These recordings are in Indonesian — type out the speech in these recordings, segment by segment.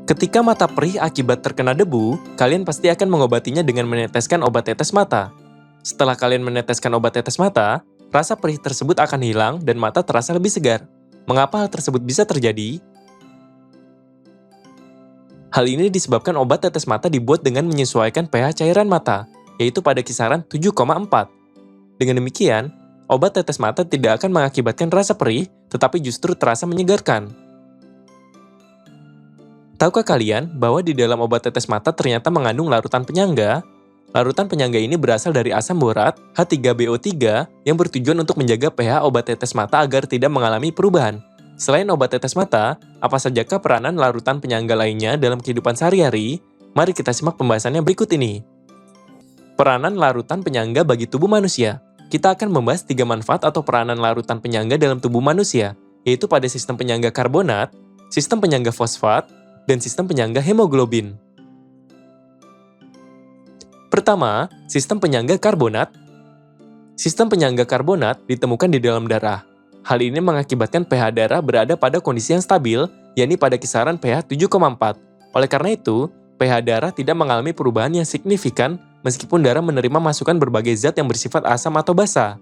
Ketika mata perih akibat terkena debu, kalian pasti akan mengobatinya dengan meneteskan obat tetes mata. Setelah kalian meneteskan obat tetes mata, rasa perih tersebut akan hilang dan mata terasa lebih segar. Mengapa hal tersebut bisa terjadi? Hal ini disebabkan obat tetes mata dibuat dengan menyesuaikan pH cairan mata, yaitu pada kisaran 7,4. Dengan demikian, obat tetes mata tidak akan mengakibatkan rasa perih, tetapi justru terasa menyegarkan. Tahukah kalian bahwa di dalam obat tetes mata ternyata mengandung larutan penyangga? Larutan penyangga ini berasal dari asam borat H3BO3 yang bertujuan untuk menjaga pH obat tetes mata agar tidak mengalami perubahan. Selain obat tetes mata, apa sajakah peranan larutan penyangga lainnya dalam kehidupan sehari-hari? Mari kita simak pembahasannya berikut ini. Peranan larutan penyangga bagi tubuh manusia. Kita akan membahas 3 manfaat atau peranan larutan penyangga dalam tubuh manusia, yaitu pada sistem penyangga karbonat, sistem penyangga fosfat, dan sistem penyangga hemoglobin. Pertama, sistem penyangga karbonat. Sistem penyangga karbonat ditemukan di dalam darah. Hal ini mengakibatkan pH darah berada pada kondisi yang stabil, yakni pada kisaran pH 7,4. Oleh karena itu, pH darah tidak mengalami perubahan yang signifikan meskipun darah menerima masukan berbagai zat yang bersifat asam atau basa.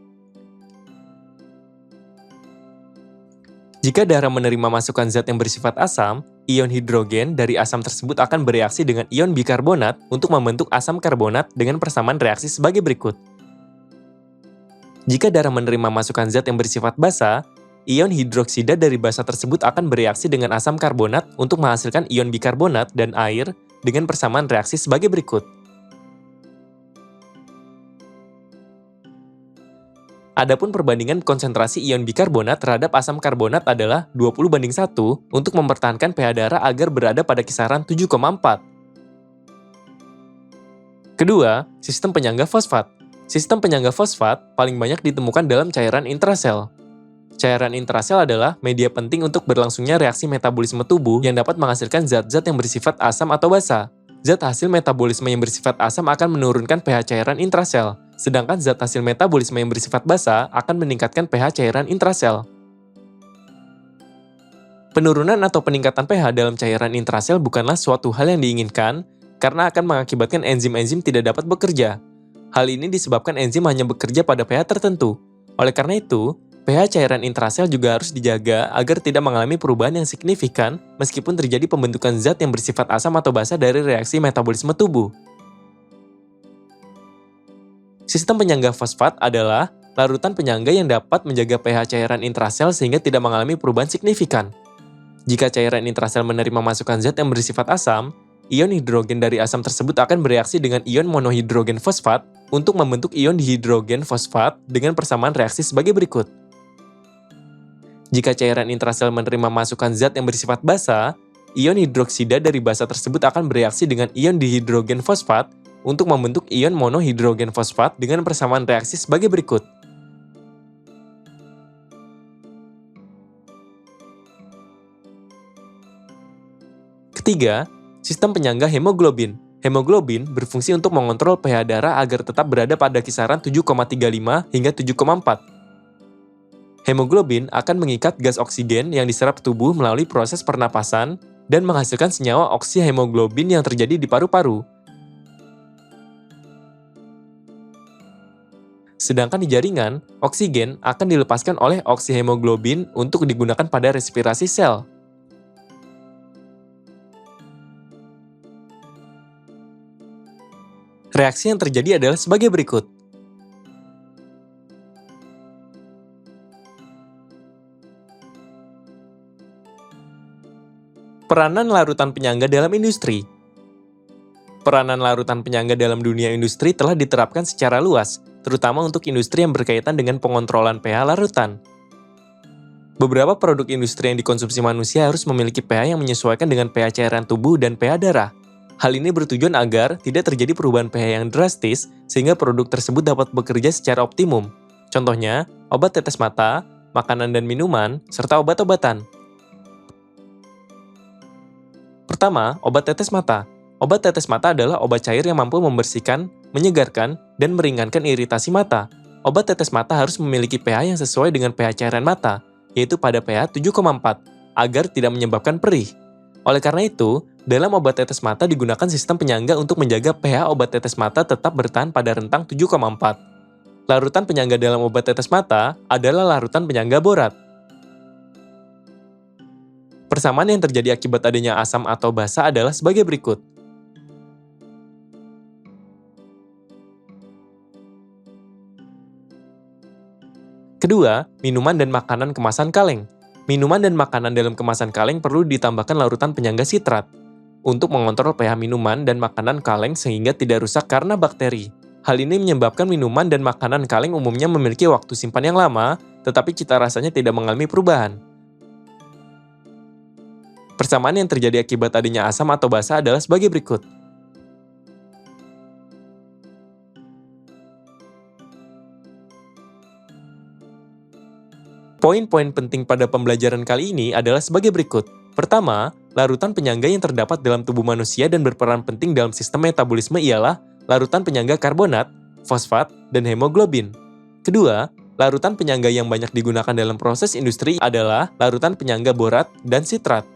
Jika darah menerima masukan zat yang bersifat asam, ion hidrogen dari asam tersebut akan bereaksi dengan ion bikarbonat untuk membentuk asam karbonat dengan persamaan reaksi sebagai berikut. Jika darah menerima masukan zat yang bersifat basa, ion hidroksida dari basa tersebut akan bereaksi dengan asam karbonat untuk menghasilkan ion bikarbonat dan air dengan persamaan reaksi sebagai berikut. Adapun perbandingan konsentrasi ion bikarbonat terhadap asam karbonat adalah 20:1 untuk mempertahankan pH darah agar berada pada kisaran 7,4. Kedua, sistem penyangga fosfat. Sistem penyangga fosfat paling banyak ditemukan dalam cairan intrasel. Cairan intrasel adalah media penting untuk berlangsungnya reaksi metabolisme tubuh yang dapat menghasilkan zat-zat yang bersifat asam atau basa. Zat hasil metabolisme yang bersifat asam akan menurunkan pH cairan intrasel, sedangkan zat hasil metabolisme yang bersifat basa akan meningkatkan pH cairan intrasel. Penurunan atau peningkatan pH dalam cairan intrasel bukanlah suatu hal yang diinginkan karena akan mengakibatkan enzim-enzim tidak dapat bekerja. Hal ini disebabkan enzim hanya bekerja pada pH tertentu. Oleh karena itu, pH cairan intrasel juga harus dijaga agar tidak mengalami perubahan yang signifikan meskipun terjadi pembentukan zat yang bersifat asam atau basa dari reaksi metabolisme tubuh. Sistem penyangga fosfat adalah larutan penyangga yang dapat menjaga pH cairan intrasel sehingga tidak mengalami perubahan signifikan. Jika cairan intrasel menerima masukan zat yang bersifat asam, ion hidrogen dari asam tersebut akan bereaksi dengan ion monohidrogen fosfat untuk membentuk ion dihidrogen fosfat dengan persamaan reaksi sebagai berikut. Jika cairan intrasel menerima masukan zat yang bersifat basa, ion hidroksida dari basa tersebut akan bereaksi dengan ion dihidrogen fosfat untuk membentuk ion monohidrogen fosfat dengan persamaan reaksi sebagai berikut. Ketiga, sistem penyangga hemoglobin. Hemoglobin berfungsi untuk mengontrol pH darah agar tetap berada pada kisaran 7,35 hingga 7,4. Hemoglobin akan mengikat gas oksigen yang diserap tubuh melalui proses pernapasan dan menghasilkan senyawa oksihemoglobin yang terjadi di paru-paru. Sedangkan di jaringan, oksigen akan dilepaskan oleh oksihemoglobin untuk digunakan pada respirasi sel. Reaksi yang terjadi adalah sebagai berikut. Peranan larutan penyangga dalam industri. Peranan larutan penyangga dalam dunia industri telah diterapkan secara luas, terutama untuk industri yang berkaitan dengan pengontrolan pH larutan. Beberapa produk industri yang dikonsumsi manusia harus memiliki pH yang menyesuaikan dengan pH cairan tubuh dan pH darah. Hal ini bertujuan agar tidak terjadi perubahan pH yang drastis sehingga produk tersebut dapat bekerja secara optimum. Contohnya, obat tetes mata, makanan dan minuman, serta obat-obatan. Pertama, obat tetes mata. Obat tetes mata adalah obat cair yang mampu membersihkan, menyegarkan, dan meringankan iritasi mata. Obat tetes mata harus memiliki pH yang sesuai dengan pH cairan mata, yaitu pada pH 7,4, agar tidak menyebabkan perih. Oleh karena itu, Dalam obat tetes mata digunakan sistem penyangga untuk menjaga pH obat tetes mata tetap bertahan pada rentang 7,4. Larutan penyangga dalam obat tetes mata adalah larutan penyangga borat. Persamaan yang terjadi akibat adanya asam atau basa adalah sebagai berikut. Kedua, minuman dan makanan kemasan kaleng. Minuman dan makanan dalam kemasan kaleng perlu ditambahkan larutan penyangga sitrat untuk mengontrol pH minuman dan makanan kaleng sehingga tidak rusak karena bakteri. Hal ini menyebabkan minuman dan makanan kaleng umumnya memiliki waktu simpan yang lama, tetapi cita rasanya tidak mengalami perubahan. Persamaan yang terjadi akibat adanya asam atau basa adalah sebagai berikut. Poin-poin penting pada pembelajaran kali ini adalah sebagai berikut. Pertama, larutan penyangga yang terdapat dalam tubuh manusia dan berperan penting dalam sistem metabolisme ialah larutan penyangga karbonat, fosfat, dan hemoglobin. Kedua, larutan penyangga yang banyak digunakan dalam proses industri adalah larutan penyangga borat dan sitrat.